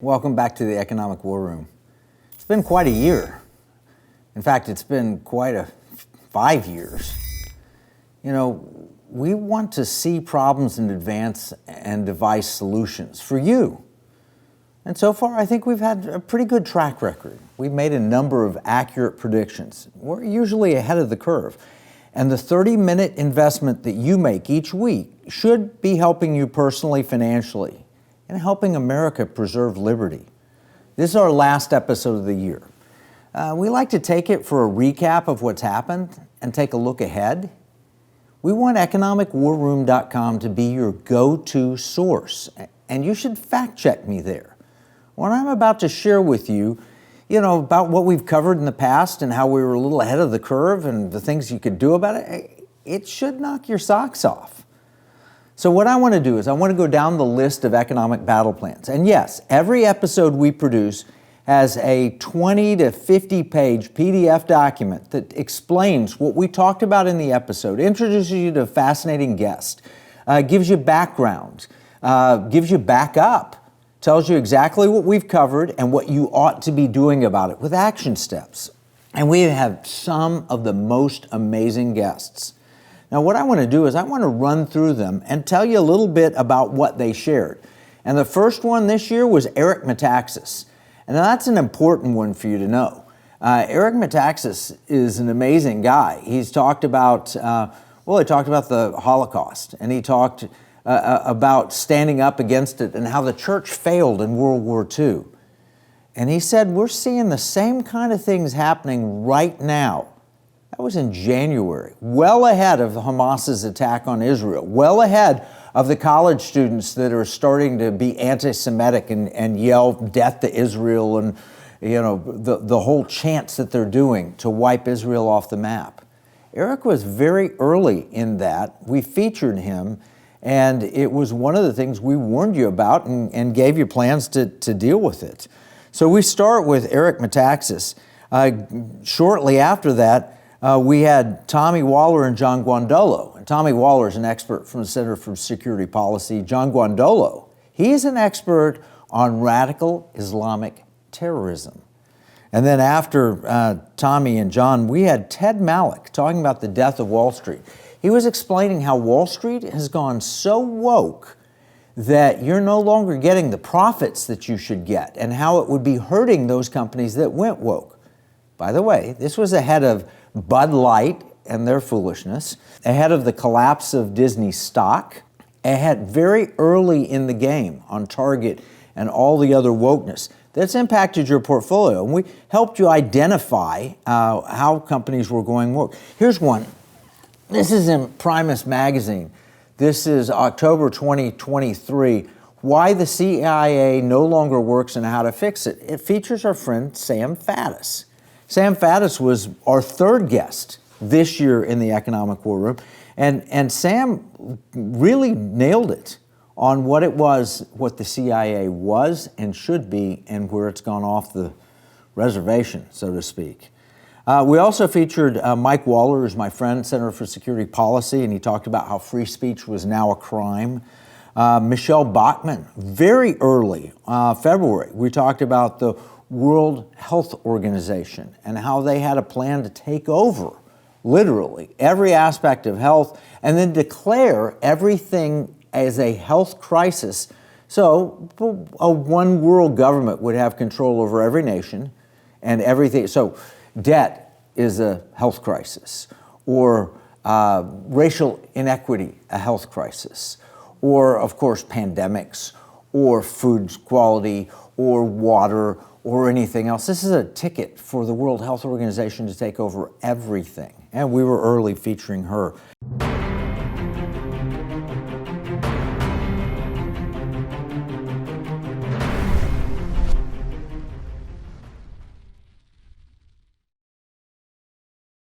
Welcome back to the Economic War Room. It's been quite a year. In fact, it's been quite 5 years. You know, we want to see problems in advance and devise solutions for you. And so far, I think we've had a pretty good track record. We've made a number of accurate predictions. We're usually ahead of the curve. And the 30-minute investment that you make each week should be helping you personally, financially, and helping America preserve liberty. This is our last episode of the year. We like to take it for a recap of what's happened and take a look ahead. We want economicwarroom.com to be your go-to source, and you should fact-check me there. What I'm about to share with you, about what we've covered in the past and how we were a little ahead of the curve and the things you could do about it, it should knock your socks off. So what I want to do is I want to go down the list of economic battle plans. And yes, every episode we produce has a 20 to 50 page PDF document that explains what we talked about in the episode, introduces you to a fascinating guest, gives you background, gives you backup, tells you exactly what we've covered and what you ought to be doing about it with action steps. And we have some of the most amazing guests. Now, what I want to do is I want to run through them and tell you a little bit about what they shared. And the first one this year was Eric Metaxas. And that's an important one for you to know. Eric Metaxas is an amazing guy. He's talked about, he talked about the Holocaust, and he talked about standing up against it and how the church failed in World War II. And he said, we're seeing the same kind of things happening right now. That was in January, well ahead of Hamas's attack on Israel, well ahead of the college students that are starting to be anti-Semitic and yell death to Israel and, the whole chants that they're doing to wipe Israel off the map. Eric was very early in that. We featured him, and it was one of the things we warned you about and gave you plans to deal with it. So we start with Eric Metaxas. Shortly after that, we had Tommy Waller and John Guandolo. And Tommy Waller is an expert from the Center for Security Policy. John Guandolo, he's an expert on radical Islamic terrorism. And then after Tommy and John, we had Ted Malloch talking about the death of Wall Street. He was explaining how Wall Street has gone so woke that you're no longer getting the profits that you should get and how it would be hurting those companies that went woke. By the way, this was ahead of Bud Light and their foolishness, ahead of the collapse of Disney stock, ahead very early in the game on Target and all the other wokeness that's impacted your portfolio. And we helped you identify how companies were going woke. Here's one. This is in Primus Magazine. This is October 2023. Why the CIA no longer works and how to fix it. It features our friend Sam Faddis. Sam Faddis was our third guest this year in the Economic War Room, and Sam really nailed it on what it was, what the CIA was and should be, and where it's gone off the reservation, so to speak. We also featured Mike Waller, who's my friend, Center for Security Policy, and he talked about how free speech was now a crime. Michelle Bachmann, very early, February, we talked about the World Health Organization and how they had a plan to take over, literally, every aspect of health and then declare everything as a health crisis. So a one world government would have control over every nation and everything. So debt is a health crisis, or racial inequity, a health crisis, or, of course, pandemics, or food quality, or water, or anything else. This is a ticket for the World Health Organization to take over everything. And we were early featuring her.